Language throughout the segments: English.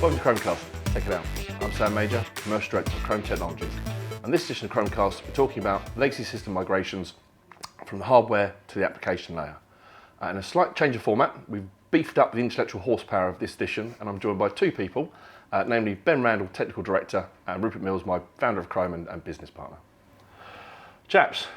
Welcome to Krome Cast. Check it out. I'm Sam Major, Commercial Director of Krome Technologies. On this edition of Krome Cast, we're talking about legacy system migrations from the hardware to the application layer. In a slight change of format, we've beefed up the intellectual horsepower of this edition, and I'm joined by two people, namely Ben Randall, Technical Director, and Rupert Mills, my founder of Krome and business partner. Chaps,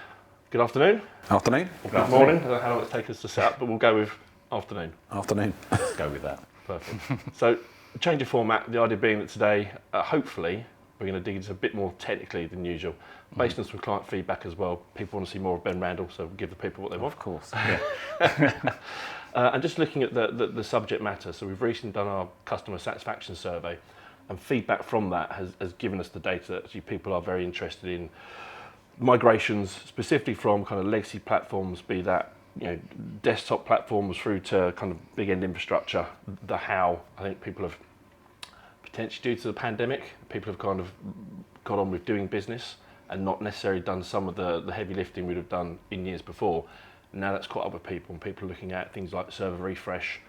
good afternoon. Afternoon. Good morning. I don't know how long it's taken us to set up, but we'll go with afternoon. Afternoon. Let's go with that. Perfect. So, change of format, the idea being that today, hopefully, we're going to dig into a bit more technically than usual, based on some client feedback as well. People want to see more of Ben Randall, so we'll give the people what they want. Of course. Yeah. And just looking at the subject matter, so we've recently done our customer satisfaction survey, and feedback from that has given us the data that actually people are very interested in migrations, specifically from kind of legacy platforms, be that desktop platforms through to kind of big end infrastructure. The how, I think people have potentially due to the pandemic, people have kind of got on with doing business and not necessarily done some of the heavy lifting we'd have done in years before. Now that's caught up with people, and people are looking at things like server refresh,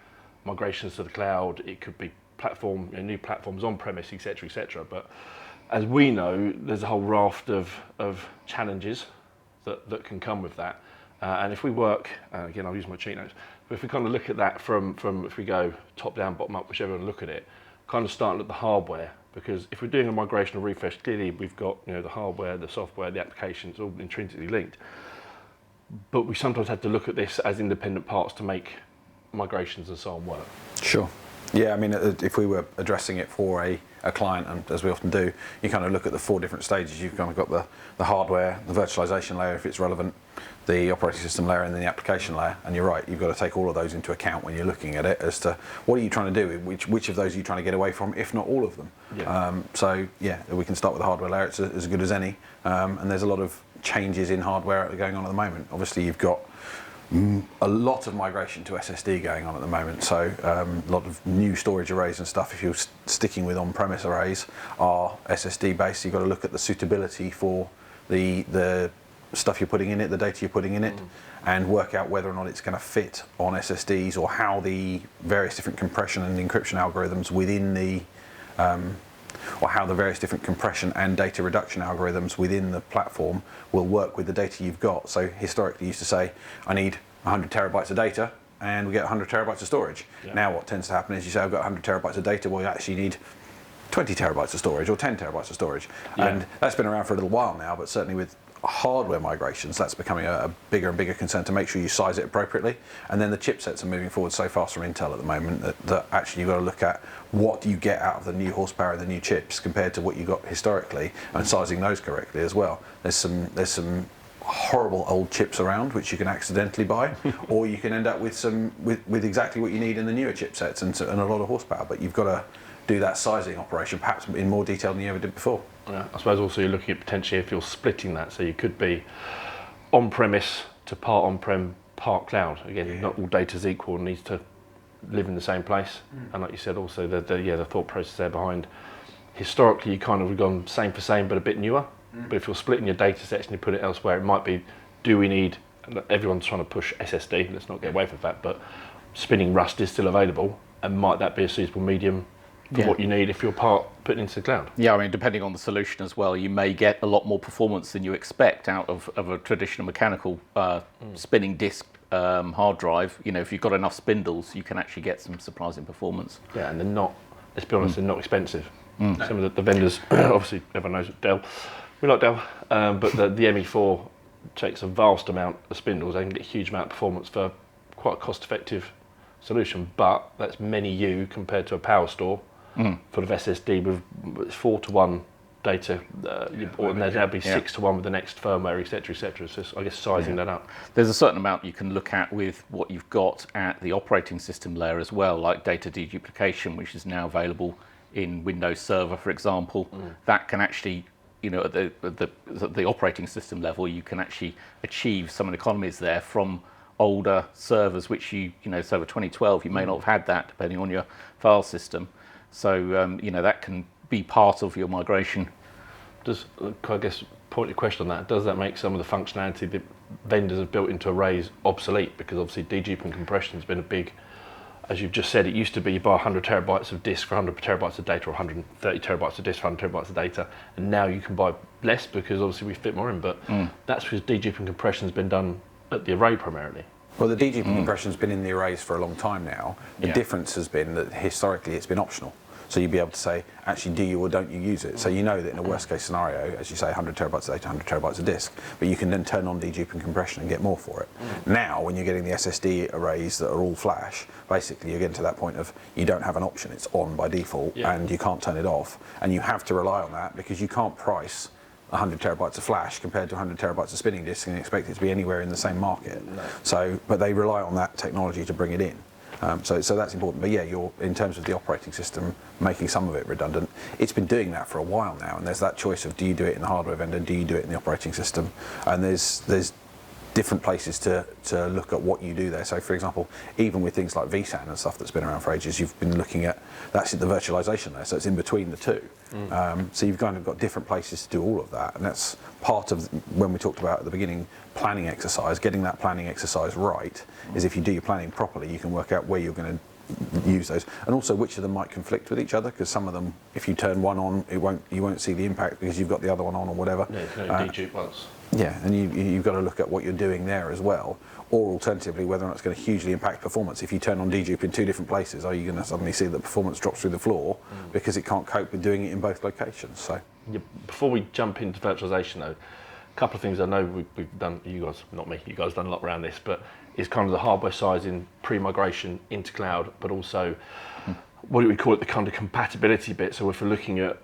migrations to the cloud. It could be platform, new platforms on premise, etc., etc. But as we know, there's a whole raft of challenges that can come with that. And if we work, again, I'll use my cheat notes, but if we kind of look at that from if we go top down, bottom up, whichever one look at it, kind of starting at the hardware, because if we're doing a migration or refresh, clearly we've got the hardware, the software, the applications, all intrinsically linked. But we sometimes have to look at this as independent parts to make migrations and so on work. Sure. Yeah, I mean, if we were addressing it for a client, and as we often do, you kind of look at the four different stages. You've kind of got the hardware, the virtualization layer if it's relevant, the operating system layer, and then the application layer. And you're right, you've got to take all of those into account when you're looking at it as to what are you trying to do, which of those are you trying to get away from, if not all of them. Yeah. So yeah, we can start with the hardware layer. It's as good as any, and there's a lot of changes in hardware going on at the moment. Obviously, you've got a lot of migration to SSD going on at the moment, so a lot of new storage arrays and stuff, if you're sticking with on-premise arrays, are SSD based. You've got to look at the suitability for the stuff you're putting in it, the data you're putting in it, and work out whether or not it's going to fit on SSDs, or how the various different compression and encryption algorithms within the or how the various different compression and data reduction algorithms within the platform will work with the data you've got. So historically you used to say, I need 100 terabytes of data, and we get 100 terabytes of storage. Yeah. Now what tends to happen is you say, I've got 100 terabytes of data, well you actually need 20 terabytes of storage or 10 terabytes of storage. Yeah. And that's been around for a little while now, but certainly with hardware migrations, that's becoming a bigger and bigger concern, to make sure you size it appropriately. And then the chipsets are moving forward so fast from Intel at the moment that actually you've got to look at what do you get out of the new horsepower and the new chips compared to what you got historically, and sizing those correctly as well. There's some horrible old chips around which you can accidentally buy, or you can end up with exactly what you need in the newer chipsets and a lot of horsepower. But you've got to do that sizing operation perhaps in more detail than you ever did before. Yeah, I suppose also you're looking at potentially if you're splitting that, so you could be on-premise to part on-prem, part cloud. Again, not all data is equal and needs to live in the same place. And like you said, also the thought process there behind, historically you kind of have gone same for same but a bit newer. But if you're splitting your data sets and you put it elsewhere, it might be, do we need, everyone's trying to push SSD, let's not get away from that, but spinning Rust is still available, and might that be a suitable medium for what you need if you're putting into the cloud? Yeah, I mean, depending on the solution as well, you may get a lot more performance than you expect out of a traditional mechanical spinning disk hard drive. If you've got enough spindles, you can actually get some surprising performance. Yeah, and they're not, let's be honest, they're not expensive. Some of the vendors, obviously everyone knows Dell, we like Dell, but the ME4 takes a vast amount of spindles. They can get a huge amount of performance for quite a cost-effective solution, but that's many U compared to a power store full of SSD with 4-to-1 data, or there'll be 6-to-1 with the next firmware, etc., etc. So I guess sizing that up. There's a certain amount you can look at with what you've got at the operating system layer as well, like data deduplication, which is now available in Windows Server, for example. That can actually, at the operating system level, you can actually achieve some economies there from older servers, which so with 2012 you may not have had that, depending on your file system. So that can be part of your migration. Does, I guess, point your question on that, does that make some of the functionality that vendors have built into arrays obsolete? Because obviously dedupe and compression has been a big as you've just said, it used to be you buy 100 terabytes of disk for 100 terabytes of data, or 130 terabytes of disk for 100 terabytes of data, and now you can buy less because obviously we fit more in, but that's because deduping compression has been done at the array primarily. Well, the deduping compression's been in the arrays for a long time now. The difference has been that historically it's been optional. So you'd be able to say, actually, do you or don't you use it? So you know that in a worst case scenario, as you say, 100 terabytes of data, 100 terabytes of disk, but you can then turn on deduping compression and get more for it. Now, when you're getting the SSD arrays that are all flash, basically you're getting to that point of you don't have an option, it's on by default, and you can't turn it off, and you have to rely on that because you can't price 100 terabytes of flash compared to 100 terabytes of spinning disk and expect it to be anywhere in the same market. No. So, but they rely on that technology to bring it in. So that's important. But yeah, you're, in terms of the operating system, making some of it redundant. It's been doing that for a while now, and there's that choice of do you do it in the hardware vendor, do you do it in the operating system? And there's different places to look at what you do there. So for example, even with things like vSAN and stuff that's been around for ages, you've been looking at, that's the virtualization there, so it's in between the two. So you've kind of got different places to do all of that, and that's part of when we talked about at the beginning, planning exercise, getting that planning exercise right, is if you do your planning properly, you can work out where you're going to use those, and also which of them might conflict with each other, because some of them, if you turn one on, you won't see the impact because you've got the other one on or whatever. Yeah, you can only dedupe once. Yeah, and you've got to look at what you're doing there as well, or alternatively, whether or not it's going to hugely impact performance. If you turn on dedupe in two different places, are you going to suddenly see that performance drops through the floor because it can't cope with doing it in both locations? So, yeah, before we jump into virtualization though, a couple of things I know we've done, you guys, not me, you guys have done a lot around this, but it's kind of the hardware sizing pre-migration into cloud, but also what do we call it, the kind of compatibility bit. So if we're looking at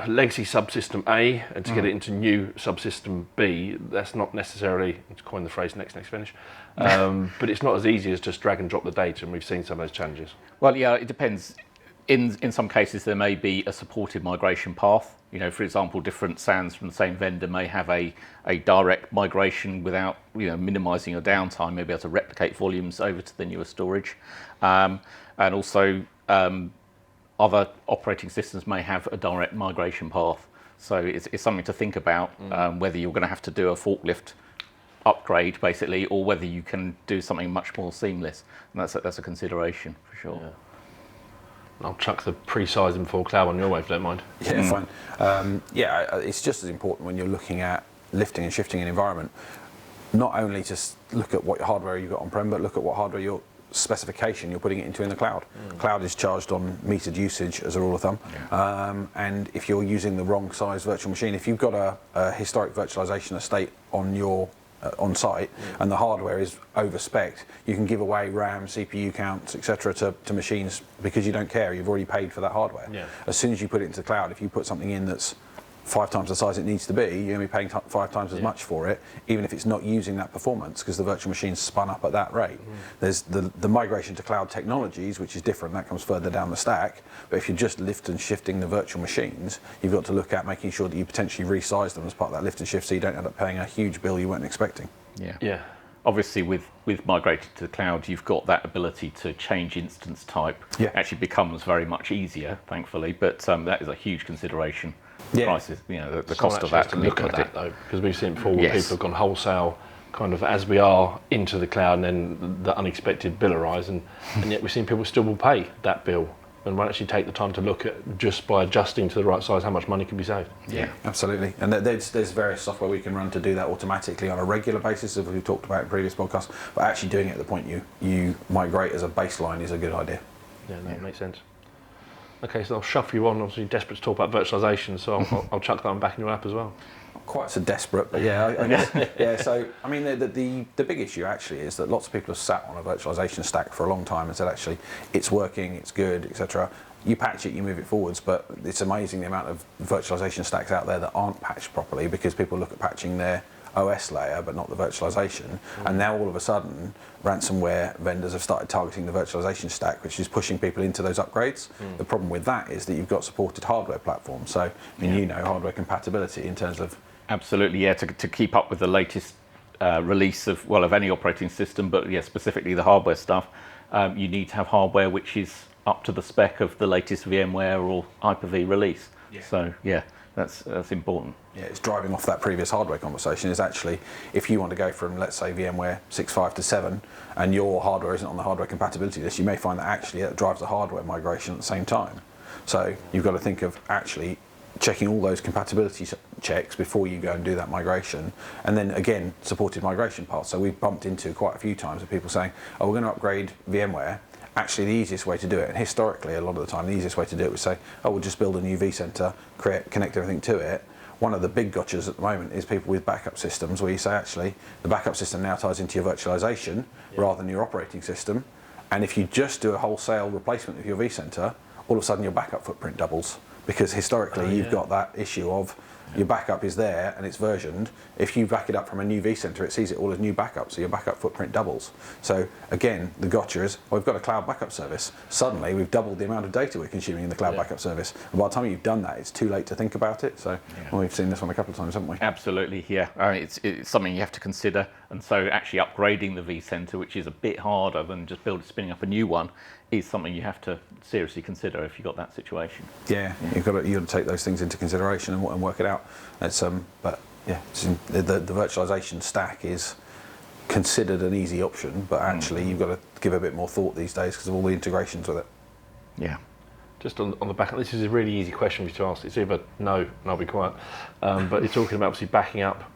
legacy subsystem A and to get it into new subsystem B, that's not necessarily, to coin the phrase next finish, but it's not as easy as just drag and drop the data, and we've seen some of those challenges. Well, yeah, it depends. In some cases, there may be a supported migration path. You know, for example, different SANs from the same vendor may have a direct migration without, minimizing your downtime, maybe able to replicate volumes over to the newer storage. And also, other operating systems may have a direct migration path. So it's something to think about, whether you're going to have to do a forklift upgrade, basically, or whether you can do something much more seamless. And that's a consideration, for sure. Yeah. I'll chuck the pre-sizing for cloud on your way if you don't mind. Yeah, fine. It's just as important when you're looking at lifting and shifting an environment, not only just look at what hardware you've got on-prem, but look at what hardware specification you're putting it into in the cloud. Cloud is charged on metered usage as a rule of thumb, and if you're using the wrong size virtual machine, if you've got a historic virtualization estate on your on site and the hardware is over-spec'd, you can give away RAM, CPU counts, etc. to machines because you don't care, you've already paid for that hardware. As soon as you put it into the cloud, if you put something in that's 5 times the size it needs to be, you're going to be paying 5 times as much for it, even if it's not using that performance, because the virtual machine's spun up at that rate. There's the migration to cloud technologies, which is different, that comes further down the stack, but if you're just lift and shifting the virtual machines, you've got to look at making sure that you potentially resize them as part of that lift and shift so you don't end up paying a huge bill you weren't expecting. Yeah. Obviously, with migrating to the cloud, you've got that ability to change instance type. Actually becomes very much easier, thankfully, but that is a huge consideration. Prices, the cost of that. To look at that though, because we've seen before where people have gone wholesale, kind of as we are into the cloud, and then the unexpected bill arise, and yet we've seen people still will pay that bill and won't actually take the time to look at, just by adjusting to the right size, how much money can be saved. Yeah, absolutely. And there's various software we can run to do that automatically on a regular basis, as we've talked about in previous podcasts, but actually doing it at the point you migrate as a baseline is a good idea. Yeah, it makes sense. Okay, so I'll shuffle you on. Obviously, desperate to talk about virtualization, so I'll chuck that one back in your lap as well. Not quite so desperate, but I guess. So, I mean, the big issue actually is that lots of people have sat on a virtualization stack for a long time and said, actually, it's working, it's good, etc. You patch it, you move it forwards, but it's amazing the amount of virtualization stacks out there that aren't patched properly because people look at patching their OS layer but not the virtualization, and now all of a sudden ransomware vendors have started targeting the virtualization stack, which is pushing people into those upgrades. The problem with that is that you've got supported hardware platforms, so hardware compatibility in terms of absolutely to keep up with the latest release of any operating system, but specifically the hardware stuff, you need to have hardware which is up to the spec of the latest VMware or Hyper-V release. So That's important. Yeah, it's driving off that previous hardware conversation. Is actually, if you want to go from, let's say, VMware 6.5 to 7, and your hardware isn't on the hardware compatibility list, you may find that actually it drives a hardware migration at the same time. So you've got to think of actually checking all those compatibility checks before you go and do that migration, and then again supported migration paths. So we've bumped into quite a few times of people saying, oh, we're going to upgrade VMware. Actually, the easiest way to do it, and historically a lot of the time the easiest way to do it was say, oh, we'll just build a new vCenter, connect everything to it. One of the big gotchas at the moment is people with backup systems, where you say actually the backup system now ties into your virtualization rather than your operating system, and if you just do a wholesale replacement of your vCenter, all of a sudden your backup footprint doubles, because historically you've got that issue of your backup is there and it's versioned. If you back it up from a new vCenter, it sees it all as new backup, so your backup footprint doubles. So again, the gotcha is, well, we've got a cloud backup service. Suddenly we've doubled the amount of data we're consuming in the cloud backup service. And by the time you've done that, it's too late to think about it. So well, we've seen this one a couple of times, haven't we? Absolutely, yeah. It's something you have to consider. And so actually upgrading the vCenter, which is a bit harder than just spinning up a new one, is something you have to seriously consider if you've got that situation. Yeah, you've got to take those things into consideration and work it out. It's, but yeah, the virtualization stack is considered an easy option, but actually you've got to give a bit more thought these days because of all the integrations with it. Yeah. Just on the back, this is a really easy question for you to ask. It's either no, and I'll be quiet, but you're talking about obviously backing up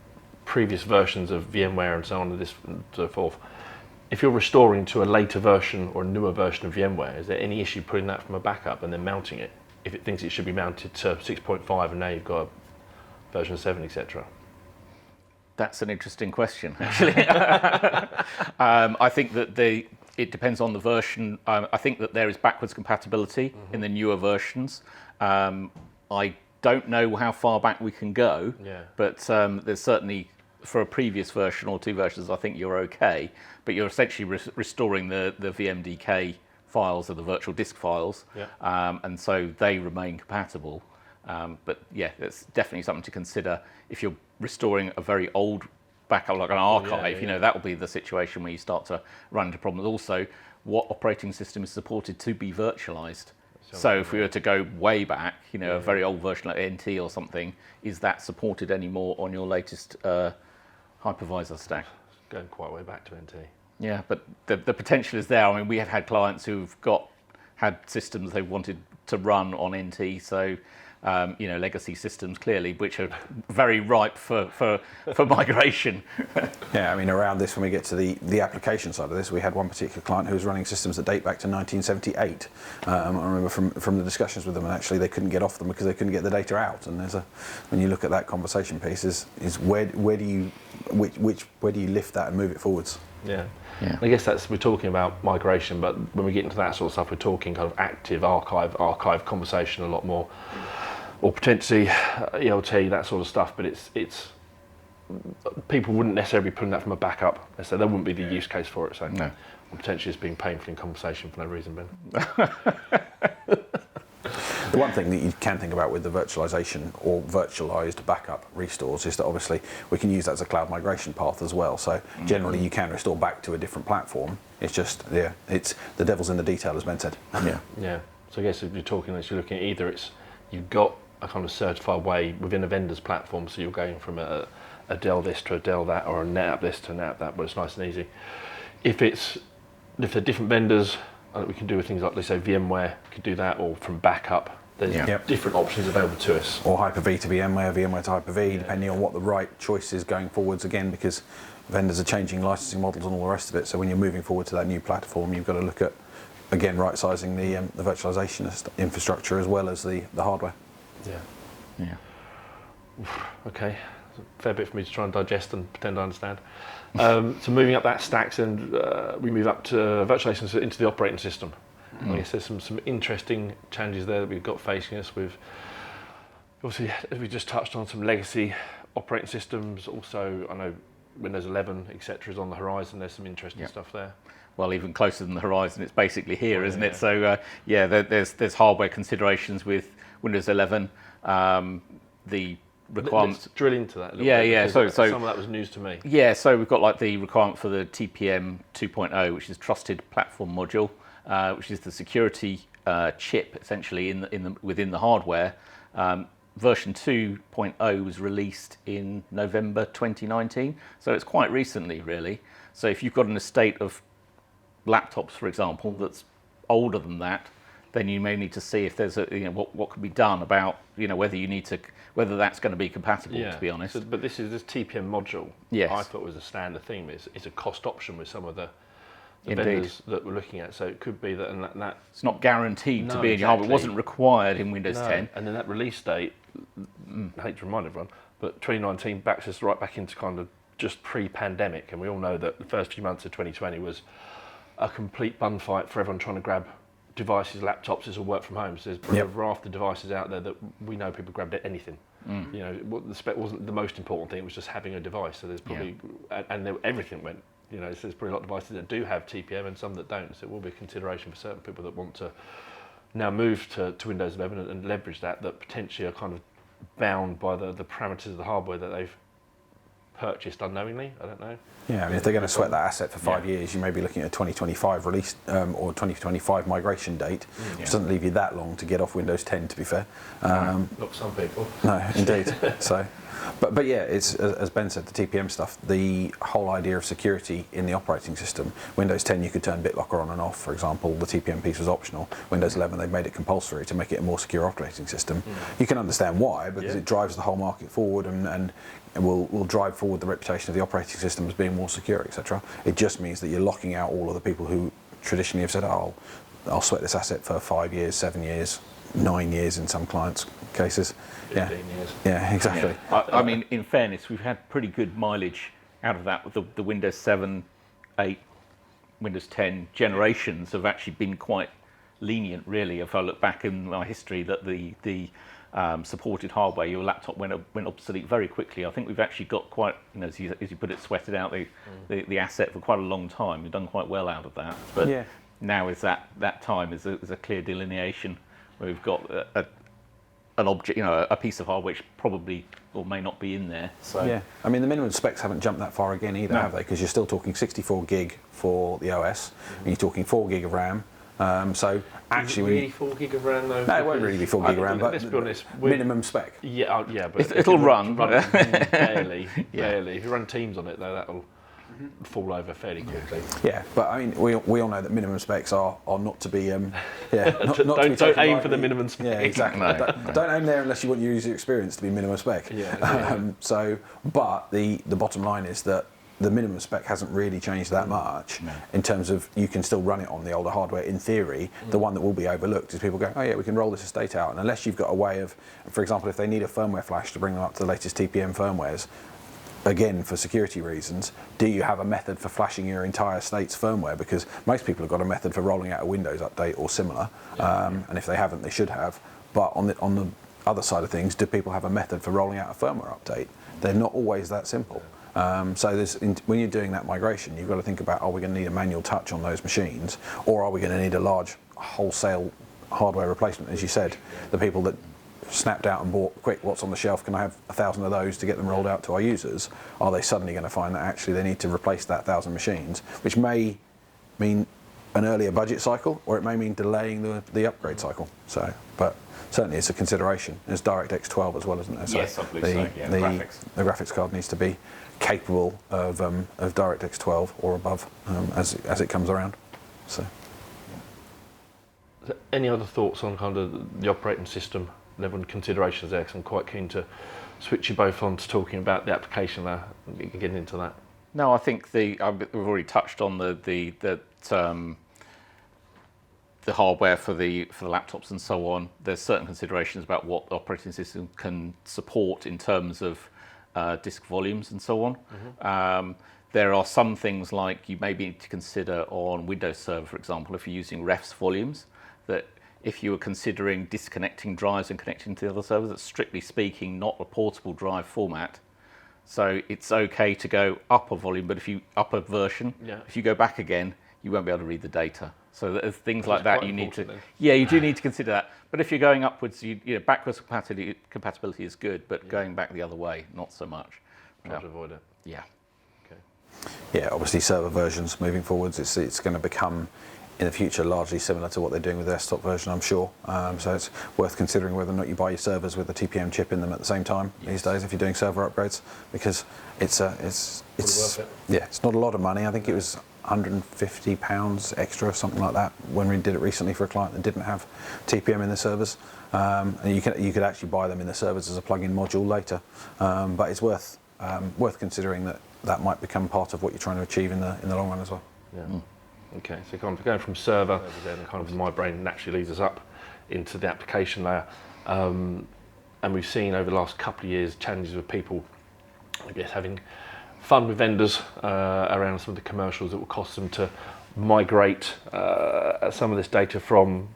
previous versions of VMware and so on and so forth. If you're restoring to a later version or a newer version of VMware, is there any issue putting that from a backup and then mounting it if it thinks it should be mounted to 6.5 and now you've got version 7, etc.? That's an interesting question, actually. I think that it depends on the version. I think that there is backwards compatibility in the newer versions. I don't know how far back we can go, but there's certainly, for a previous version or two versions, I think you're okay. But you're essentially restoring the VMDK files or the virtual disk files, and so they remain compatible. But yeah, that's definitely something to consider if you're restoring a very old backup, like an archive. You know, that will be the situation where you start to run into problems. Also, what operating system is supported to be virtualized? So if we were to go way back, you know, a very old version like NT or something, is that supported anymore on your latest hypervisor stack? Going quite way back to NT. Yeah, but the potential is there. I mean, we have had clients who've had systems they wanted to run on NT, so you know, legacy systems clearly, which are very ripe for migration. Yeah, I mean, around this, when we get to the application side of this, we had one particular client who was running systems that date back to 1978. I remember from the discussions with them, and actually they couldn't get off them because they couldn't get the data out. And when you look at that conversation piece, is where do you lift that and move it forwards? Yeah. I guess we're talking about migration, but when we get into that sort of stuff, we're talking kind of active archive conversation a lot more, or potentially ELT, that sort of stuff. But it's people wouldn't necessarily be putting that from a backup. So there wouldn't be the use case for it. So no. Potentially it's being painful in conversation for no reason, Ben. The one thing that you can think about with the virtualization or virtualized backup restores is that obviously we can use that as a cloud migration path as well. So generally you can restore back to a different platform. It's just, it's the devil's in the detail, as Ben said. Yeah. So I guess if you're looking at either you've got a kind of certified way within a vendor's platform, so you're going from a Dell this to a Dell that, or a NetApp this to a NetApp that, but it's nice and easy. If they're different vendors, we can do with things like, let's say VMware could do that, or from backup. There's different options available to us. Or Hyper-V to VMware, VMware to Hyper-V, depending on what the right choice is going forwards, again, because vendors are changing licensing models and all the rest of it. So when you're moving forward to that new platform, you've got to look at, again, right-sizing the virtualization infrastructure as well as the hardware. Yeah. Okay. A fair bit for me to try and digest and pretend I understand. So moving up that stacks, and we move up to virtualization into the operating system. I guess there's some interesting challenges there that we've got facing us with, obviously, as we just touched on, some legacy operating systems. Also, I know Windows 11, etc. is on the horizon. There's some interesting stuff there. Well, even closer than the horizon, it's basically here, isn't it? So there's hardware considerations with Windows 11. The requirements. Let's drill into that a little bit. So some of that was news to me. Yeah, so we've got like the requirement for the TPM 2.0, which is Trusted Platform Module, which is the security chip essentially within the hardware. version 2.0 was released in November 2019, so it's quite recently, really. So if you've got an estate of laptops, for example, that's older than that, then you may need to see if there's what could be done about whether that's going to be compatible. To be honest, so, but this TPM module. Yes. I thought was a standard theme. It's a cost option with some of the Indeed. vendors that we're looking at. So it could be that, and that it's not guaranteed to be in your hardware. exactly. It wasn't required in Windows 10. And then that release date, I hate to remind everyone, but 2019 backs us right back into kind of just pre-pandemic, and we all know that the first few months of 2020 was a complete bun fight for everyone trying to grab devices, laptops. It's all work from home. So there's a raft of devices out there that we know people grabbed anything. The spec wasn't the most important thing. It was just having a device. So there's probably everything went. So there's probably a lot of devices that do have TPM and some that don't. So it will be a consideration for certain people that want to now move to Windows 11 and leverage that potentially are kind of bound by the parameters of the hardware that they've purchased unknowingly. I don't know. Yeah, I mean, if they're going to sweat that asset for 5 years, you may be looking at a 2025 release or 2025 migration date, which doesn't leave you that long to get off Windows 10, to be fair. Not some people. No, indeed. So, but yeah, it's as Ben said, the TPM stuff, the whole idea of security in the operating system. Windows 10, you could turn BitLocker on and off, for example. The TPM piece was optional. Windows 11, they've made it compulsory to make it a more secure operating system. You can understand why, because it drives the whole market forward and will drive forward the reputation of the operating system as being more secure, etc. It just means that you're locking out all of the people who traditionally have said, oh, I'll sweat this asset for 5 years, 7 years, 9 years in some clients' cases. 15 years. Yeah, exactly. Yeah. I mean, in fairness, we've had pretty good mileage out of that. With the Windows 7, 8, Windows 10 generations have actually been quite lenient, really. If I look back in my history, that the supported hardware, your laptop went obsolete very quickly. I think we've actually got quite, as you put it, sweated out the asset for quite a long time. We've done quite well out of that. But now is that time is a clear delineation where we've got an object, a piece of hardware which probably or may not be in there. So yeah, I mean the minimum specs haven't jumped that far again either, have they? Because you're still talking 64 gig for the OS, and you're talking 4 gig of RAM. So actually, really 4 gig of RAM though. No, it won't really be 4 gig of RAM, but let's be honest, minimum spec. Yeah, but it'll run barely. If you run Teams on it, though, that'll fall over fairly quickly. Yeah, but I mean, we all know that minimum specs are not to be. Don't aim for the minimum spec. Yeah, exactly. No. Don't aim there unless you want your user experience to be minimum spec. But the bottom line is that the minimum spec hasn't really changed that much in terms of you can still run it on the older hardware in theory. The one that will be overlooked is people go, oh yeah, we can roll this estate out. And unless you've got a way of, for example, if they need a firmware flash to bring them up to the latest TPM firmwares, again, for security reasons, do you have a method for flashing your entire estate's firmware? Because most people have got a method for rolling out a Windows update or similar. And if they haven't, they should have. But on the other side of things, do people have a method for rolling out a firmware update? They're not always that simple. So when you're doing that migration, you've got to think about, are we going to need a manual touch on those machines, or are we going to need a large wholesale hardware replacement? As you said, the people that snapped out and bought, quick, what's on the shelf, can I have 1,000 of those to get them rolled out to our users? Are they suddenly going to find that actually they need to replace that 1,000 machines, which may mean an earlier budget cycle, or it may mean delaying the upgrade cycle. So, but certainly it's a consideration. There's DirectX 12 as well, isn't there? So yes, I believe so. Yeah, the graphics card needs to be capable of DirectX 12 or above as it comes around. So, any other thoughts on kind of the operating system level and considerations there? Because I'm quite keen to switch you both on to talking about the application there and getting into that. No, I think we've already touched on the hardware for the laptops and so on. There's certain considerations about what the operating system can support in terms of disk volumes and so on. There are some things like you may need to consider on Windows Server, for example, if you're using refs volumes, that if you were considering disconnecting drives and connecting to the other servers, that's strictly speaking not a portable drive format. So it's okay to go up a volume, but if you up a version, if you go back again, you won't be able to read the data. So there's things like that you need to. Then. Yeah, you do need to consider that. But if you're going upwards, backwards compatibility is good, but going back the other way, not so much. Try to avoid it. Yeah. Okay. Yeah, obviously server versions moving forwards, it's going to become in the future largely similar to what they're doing with the desktop version, I'm sure. So it's worth considering whether or not you buy your servers with a TPM chip in them at the same time these days if you're doing server upgrades, because it's worth it. yeah, it's not a lot of money. I think it was £150 extra, something like that, when we did it recently for a client that didn't have TPM in the servers. And you could actually buy them in the servers as a plug-in module later. But it's worth considering that might become part of what you're trying to achieve in the long run as well. Yeah. Okay, so going from server, then kind of my brain naturally leads us up into the application layer. And we've seen over the last couple of years challenges with people, I guess, having fun with vendors around some of the commercials that will cost them to migrate some of this data from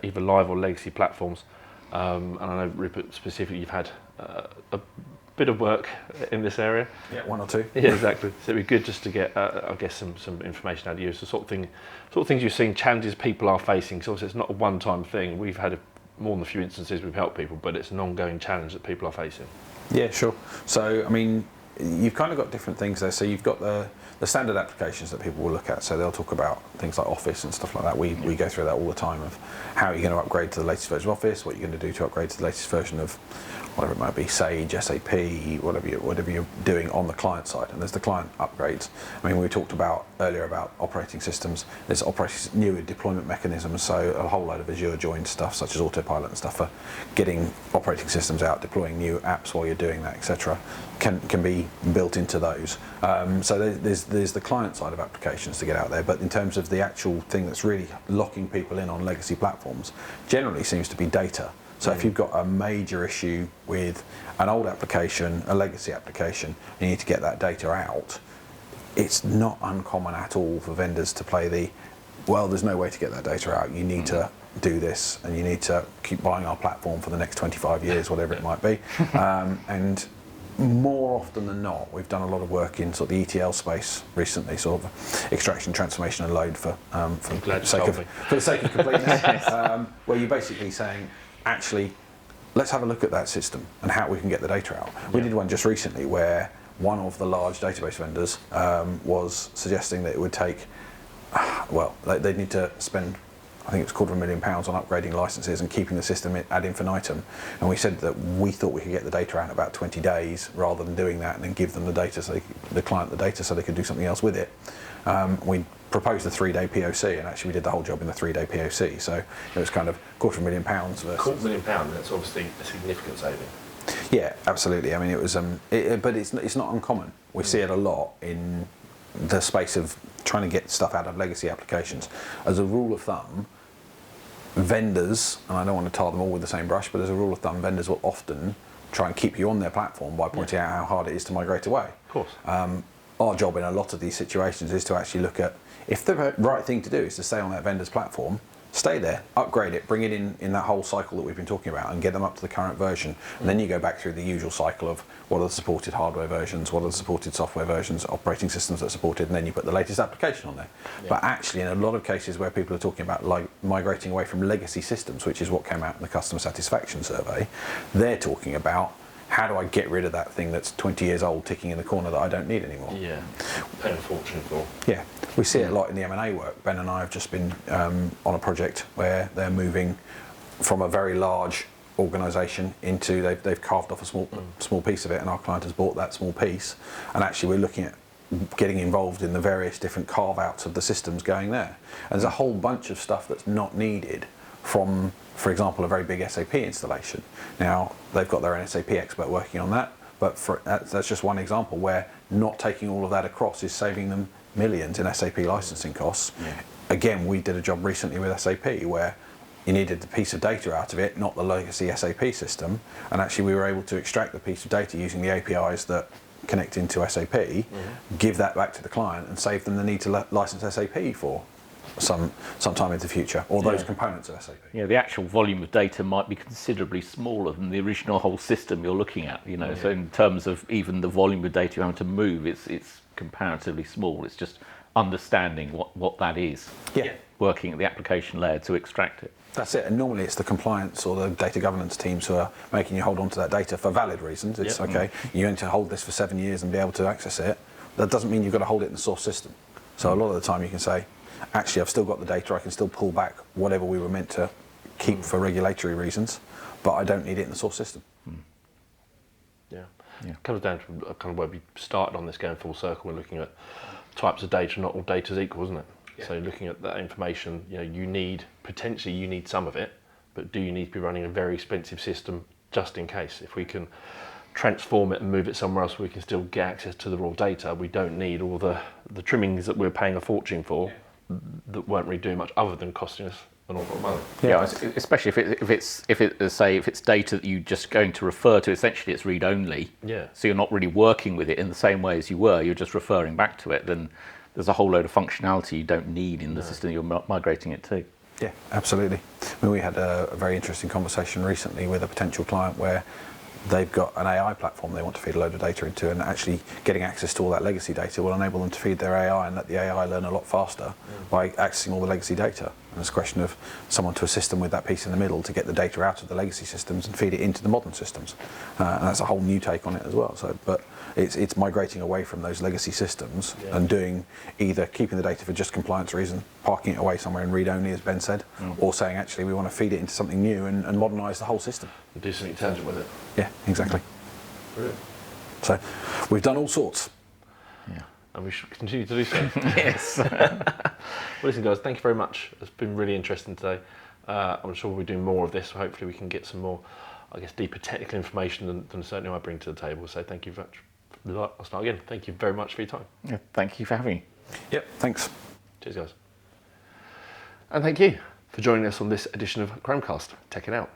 either live or legacy platforms. And I know, Rupert, specifically, you've had a bit of work in this area. Yeah, one or two. Yeah, exactly. So it'd be good just to get, I guess, some information out of you. So sort of things you've seen, challenges people are facing. So obviously it's not a one-time thing. We've had more than a few instances we've helped people, but it's an ongoing challenge that people are facing. Yeah, sure. So, I mean, you've kind of got different things there. So you've got the standard applications that people will look at. So they'll talk about things like Office and stuff like that. We go through that all the time, of how you're going to upgrade to the latest version of Office, what you're going to do to upgrade to the latest version of whatever it might be, Sage, SAP, whatever you're doing on the client side. And there's the client upgrades. I mean, we talked about earlier about operating systems. There's new deployment mechanisms, so a whole load of Azure joined stuff, such as autopilot and stuff, for getting operating systems out, deploying new apps while you're doing that, etc. Can be built into those. So there's the client side of applications to get out there, but in terms of the actual thing that's really locking people in on legacy platforms, generally seems to be data. So if you've got a major issue with an old application, a legacy application, you need to get that data out, it's not uncommon at all for vendors to play there's no way to get that data out, you need to do this, and you need to keep buying our platform for the next 25 years, whatever it might be. And more often than not, we've done a lot of work in sort of the ETL space recently, sort of extraction, transformation, and load for the sake of completeness, where you're basically saying, actually, let's have a look at that system and how we can get the data out. We did one just recently where one of the large database vendors was suggesting that it would take, they'd need to spend, I think it was £250,000 on upgrading licenses and keeping the system ad infinitum. And we said that we thought we could get the data out in about 20 days rather than doing that and then give them the data, the client the data, so they could do something else with it. We proposed a 3-day POC, and actually we did the whole job in the 3-day POC. So it was kind of £250,000 versus £250,000. That's obviously a significant saving. Yeah, absolutely. I mean, it was, but it's not uncommon. We see it a lot in the space of trying to get stuff out of legacy applications. As a rule of thumb, vendors, and I don't want to tar them all with the same brush, but as a rule of thumb, vendors will often try and keep you on their platform by pointing out how hard it is to migrate away. Of course. Our job in a lot of these situations is to actually look at, if the right thing to do is to stay on that vendor's platform, stay there, upgrade it, bring it in that whole cycle that we've been talking about, and get them up to the current version. And then you go back through the usual cycle of what are the supported hardware versions, what are the supported software versions, operating systems that are supported, and then you put the latest application on there. Yeah. But actually, in a lot of cases where people are talking about like migrating away from legacy systems, which is what came out in the customer satisfaction survey, they're talking about, how do I get rid of that thing that's 20 years old ticking in the corner that I don't need anymore? Yeah, paying a fortune for. Yeah, we see it a lot in the M&A work. Ben and I have just been on a project where they're moving from a very large organisation into, they've carved off a small piece of it, and our client has bought that small piece, and actually we're looking at getting involved in the various different carve-outs of the systems going there. And there's a whole bunch of stuff that's not needed from, for example, a very big SAP installation. Now, they've got their own SAP expert working on that, but that's just one example where not taking all of that across is saving them millions in SAP licensing costs. Yeah. Again, we did a job recently with SAP where you needed the piece of data out of it, not the legacy SAP system, and actually we were able to extract the piece of data using the APIs that connect into SAP, give that back to the client and save them the need to license SAP for some time into the future, or those components of SAP. Yeah, the actual volume of data might be considerably smaller than the original whole system you're looking at, you know. So in terms of even the volume of data you're having to move, it's comparatively small. It's just understanding what that is. Yeah. Working at the application layer to extract it. That's it, and normally it's the compliance or the data governance teams who are making you hold on to that data for valid reasons. It's okay, you need to hold this for 7 years and be able to access it. That doesn't mean you've got to hold it in the source system. So a lot of the time you can say, actually I've still got the data, I can still pull back whatever we were meant to keep for regulatory reasons, but I don't need it in the source system. Yeah. It comes down to kind of where we started on this, going full circle. We're looking at types of data, not all data is equal, isn't it? Yeah. So looking at that information, you need some of it, but do you need to be running a very expensive system just in case? If we can transform it and move it somewhere else, we can still get access to the raw data. We don't need all the trimmings that we're paying a fortune for that won't really do much other than costing us an awful lot of money. Yeah, especially if it's data that you're just going to refer to. Essentially, it's read only. Yeah. So you're not really working with it in the same way as you were. You're just referring back to it. Then there's a whole load of functionality you don't need in the system you're migrating it to. Yeah, absolutely. I mean, we had a very interesting conversation recently with a potential client where they've got an AI platform they want to feed a load of data into, and actually getting access to all that legacy data will enable them to feed their AI and let the AI learn a lot faster by accessing all the legacy data. And it's a question of someone to assist them with that piece in the middle to get the data out of the legacy systems and feed it into the modern systems. And that's a whole new take on it as well. So, but it's migrating away from those legacy systems and doing either keeping the data for just compliance reason, parking it away somewhere in read-only, as Ben said, or saying actually we want to feed it into something new and modernise the whole system. And do something intelligent with it. Yeah, exactly. Brilliant. So we've done all sorts. Yeah. And we should continue to do so. Yes. Well, listen, guys, thank you very much. It's been really interesting today. I'm sure we'll be doing more of this. So hopefully we can get some more, deeper technical information than certainly I bring to the table. So thank you very much. I'll start again. Thank you very much for your time. Yeah, thank you for having me. Yep, thanks. Cheers, guys. And thank you for joining us on this edition of Krome Cast. Check it out.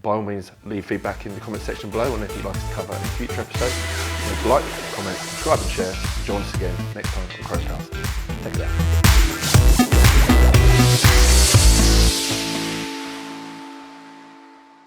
By all means, leave feedback in the comment section below on anything you'd like us to cover in a future episode. Like, comment, subscribe and share. Join us again next time on Krome Cast. Take care.